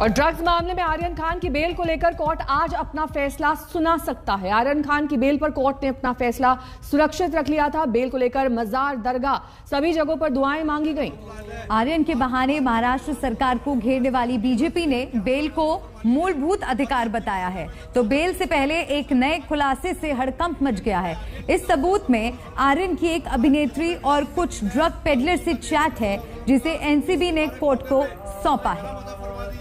और ड्रग्स मामले में आर्यन खान की बेल को लेकर कोर्ट आज अपना फैसला सुना सकता है। आर्यन खान की बेल पर कोर्ट ने अपना फैसला सुरक्षित रख लिया था। बेल को लेकर मजार, दरगाह सभी जगहों पर दुआएं मांगी गईं। आर्यन के बहाने महाराष्ट्र सरकार को घेरने वाली बीजेपी ने बेल को मूलभूत अधिकार बताया है, तो बेल से पहले एक नए खुलासे से हड़कंप मच गया है। इस सबूत में आर्यन की एक अभिनेत्री और कुछ ड्रग पेडलर से चैट है, जिसे एनसीबी ने कोर्ट को सौंपा है।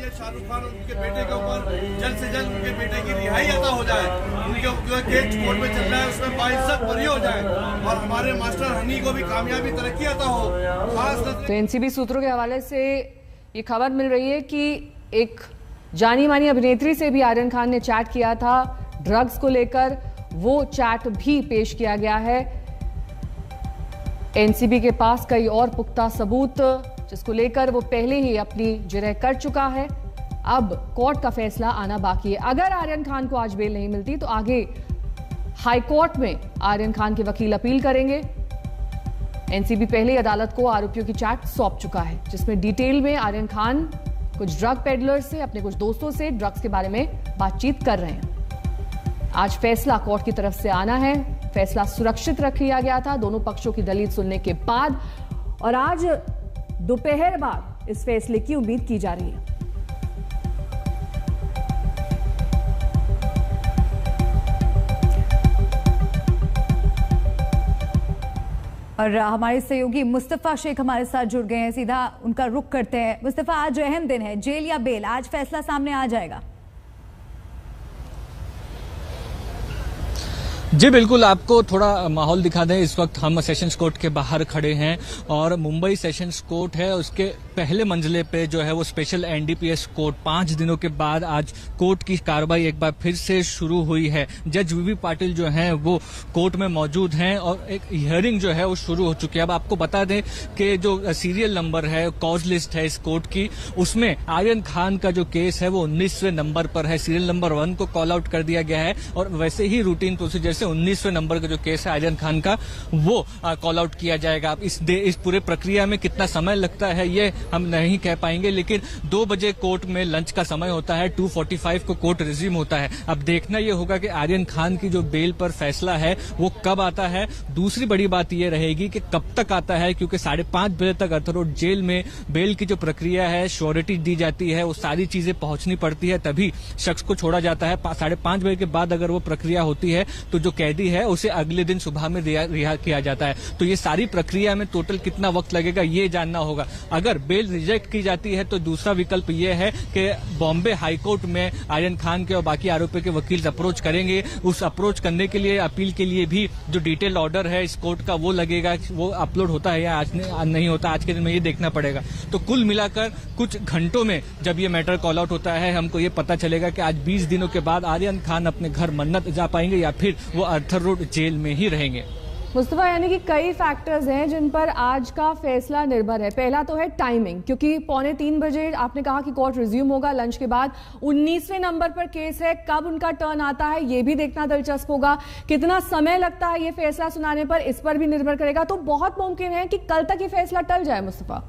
शाहरुख खान उनके बेटे के ऊपर जल्द से जल्द उनके बेटे की रिहाई अदा हो जाए, उनके केस कोर्ट में चल रहा है उसमें बाइज्जत बरी हो जाए और हमारे मास्टर हनी को भी कामयाबी तरक्की अदा हो। खास तो एनसीबी सूत्रों के हवाले से ये खबर मिल रही है कि एक जानी मानी अभिनेत्री से भी आर्यन खान ने चैट किया था ड्रग्स को लेकर। वो चैट भी पेश किया गया है। एनसीबी के पास कई और पुख्ता सबूत जिसको लेकर वो पहले ही अपनी जिरह कर चुका है। अब कोर्ट का फैसला आना बाकी है। अगर आर्यन खान को आज बेल नहीं मिलती तो आगे हाई कोर्ट में आर्यन खान के वकील अपील करेंगे। एनसीबी पहले ही अदालत को आरोपियों की चैट सौंप चुका है, जिसमें डिटेल में आर्यन खान कुछ ड्रग पेडलर से, अपने कुछ दोस्तों से ड्रग्स के बारे में बातचीत कर रहे हैं। आज फैसला कोर्ट की तरफ से आना है। फैसला सुरक्षित रख लिया गया था दोनों पक्षों की दलील सुनने के बाद, और आज दोपहर बाद इस फैसले की उम्मीद की जा रही है। और हमारे सहयोगी मुस्तफा शेख हमारे साथ जुड़ गए हैं, सीधा उनका रुख करते हैं। मुस्तफा, आज अहम दिन है, जेल या बेल, आज फैसला सामने आ जाएगा? जी बिल्कुल, आपको थोड़ा माहौल दिखा दें। इस वक्त हम सेशंस कोर्ट के बाहर खड़े हैं और मुंबई सेशंस कोर्ट है, उसके पहले मंजिले पे जो है वो स्पेशल एनडीपीएस कोर्ट 5 दिनों के बाद आज कोर्ट की कार्रवाई एक बार फिर से शुरू हुई है। जज वीवी पाटिल जो हैं वो कोर्ट में मौजूद हैं और एक हियरिंग जो है वो शुरू हो चुकी है। अब आपको बता दें कि जो सीरियल नंबर है, कॉज लिस्ट है इस कोर्ट की, उसमें आर्यन खान का जो केस है वो 19वें नंबर पर है। सीरियल नंबर 1 को कॉल आउट कर दिया गया है और वैसे ही रूटीन प्रोसीजर से 19वें नंबर का जो केस है आर्यन खान का वो कॉल आउट किया जाएगा। अब इस पूरे प्रक्रिया में कितना समय लगता है ये हम नहीं कह पाएंगे, लेकिन 2 बजे कोर्ट में लंच का समय होता है, 2:45 को कोर्ट रिज्यूम होता है। अब देखना ये होगा कि आर्यन खान की जो बेल पर फैसला है वो कब आता है। दूसरी बड़ी बात ये रहेगी कि कब तक आता है, क्योंकि 5:30 बजे तक अर्थरोड जेल में बेल की जो प्रक्रिया है, श्योरिटी दी जाती है, वो सारी चीजें पहुंचनी पड़ती है, तभी शख्स को छोड़ा जाता है। 5:30 बजे के बाद अगर वो प्रक्रिया होती है तो जो कैदी है उसे अगले दिन सुबह में रिहा किया जाता है। तो ये सारी प्रक्रिया में टोटल कितना वक्त लगेगा ये जानना होगा। अगर बेल रिजेक्ट की जाती है तो दूसरा विकल्प ये है कि बॉम्बे हाईकोर्ट में आर्यन खान के और बाकी आरोपियों के वकील अप्रोच करेंगे। उस अप्रोच करने के लिए, अपील के लिए भी जो डिटेल ऑर्डर है इस कोर्ट का वो लगेगा, वो अपलोड होता है या आज नहीं होता, आज के दिन में ये देखना पड़ेगा। तो कुल मिलाकर कुछ घंटों में जब ये मैटर कॉल आउट होता है हमको ये पता चलेगा कि आज 20 दिनों के बाद आर्यन खान अपने घर मन्नत जा पाएंगे या फिर वो अर्थर रोड जेल में ही रहेंगे। मुस्तफा, यानी कि कई फैक्टर्स हैं जिन पर आज का फैसला निर्भर है। पहला तो है टाइमिंग, क्योंकि 2:45 बजे आपने कहा कि कोर्ट रिज्यूम होगा लंच के बाद। 19वें नंबर पर केस है, कब उनका टर्न आता है ये भी देखना दिलचस्प होगा। कितना समय लगता है ये फैसला सुनाने पर, इस पर भी निर्भर करेगा। तो बहुत मुमकिन है कि कल तक ये फैसला टल जाए। मुस्तफा,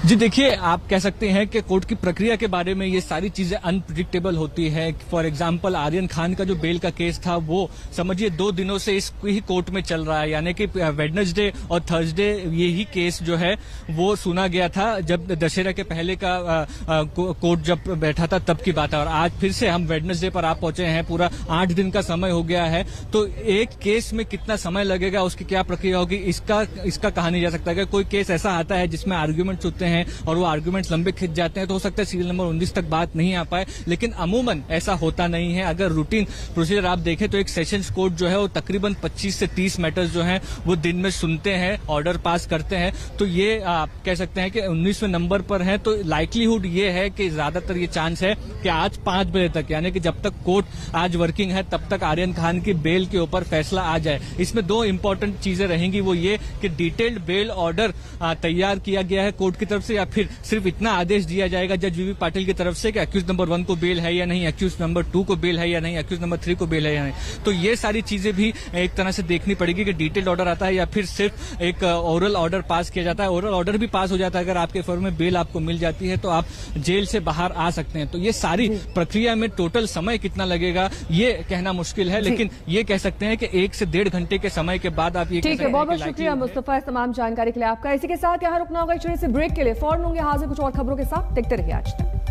जी देखिए, आप कह सकते हैं कि कोर्ट की प्रक्रिया के बारे में ये सारी चीजें अनप्रिडिक्टेबल होती है। फॉर एग्जांपल आर्यन खान का जो बेल का केस था वो समझिए 2 दिनों से इस ही कोर्ट में चल रहा है, यानी कि वेडनेसडे और थर्सडे यही केस जो है वो सुना गया था जब दशहरा के पहले का कोर्ट जब बैठा था तब की बात है। और आज फिर से हम वेडनेसडे पर आप पहुंचे हैं, पूरा 8 दिन का समय हो गया है। तो एक केस में कितना समय लगेगा, उसकी क्या प्रक्रिया होगी, इसका कहा नहीं जा सकता। अगर कोई केस ऐसा आता है जिसमें आर्ग्यूमेंट्स होते हैं और वो आर्गुमेंट्स लंबे खिंच जाते हैं तो हो सकता है सीरियल नंबर 19 तक बात नहीं आ पाए, लेकिन अमूमन ऐसा होता नहीं है। अगर रूटीन प्रोसीजर आप देखें तो एक सेशंस कोर्ट जो है वो तकरीबन 25 से 30 मैटर्स जो हैं वो दिन में सुनते हैं, ऑर्डर पास करते हैं। तो ये आप कह सकते हैं कि 19वें नंबर पर है, तो लाइकलीहुड ये है कि ज्यादातर ये चांस है कि आज 5 बजे तक, यानी कि जब तक कोर्ट आज वर्किंग है तब तक आर्यन खान की बेल के ऊपर फैसला आ जाए। इसमें 2 इंपॉर्टेंट चीजें रहेंगी, वो ये कि डिटेल्ड बेल ऑर्डर तैयार किया गया है कोर्ट की तरफ तरफ से, या फिर सिर्फ इतना आदेश दिया जाएगा जज वीवी पाटिल की तरफ से कि अक्यूज नंबर 1 को बेल है या नहीं, अक्यूज नंबर 2 को बेल है या नहीं, अक्यूज नंबर 3 को बेल है या नहीं। तो ये सारी चीजें भी एक तरह से देखनी पड़ेगी कि डिटेल्ड ऑर्डर आता है या फिर सिर्फ एक ओरल ऑर्डर पास किया जाता है। ओरल ऑर्डर भी पास हो जाता है, अगर आपके फेवर में बेल आपको मिल जाती है तो आप जेल से बाहर आ सकते हैं। तो ये सारी प्रक्रिया में टोटल समय कितना लगेगा ये कहना मुश्किल है, लेकिन ये कह सकते हैं कि 1 से 1.5 घंटे के समय के बाद आप ये ठीक है। बहुत बहुत शुक्रिया मुस्तफा इस तमाम जानकारी के लिए आपका। इसी के साथ यहाँ रुकना होगा, एक छोटे से ब्रेक के लिए। फौरन होंगे हाजिर कुछ और खबरों के साथ। देखते रहिए आज तक।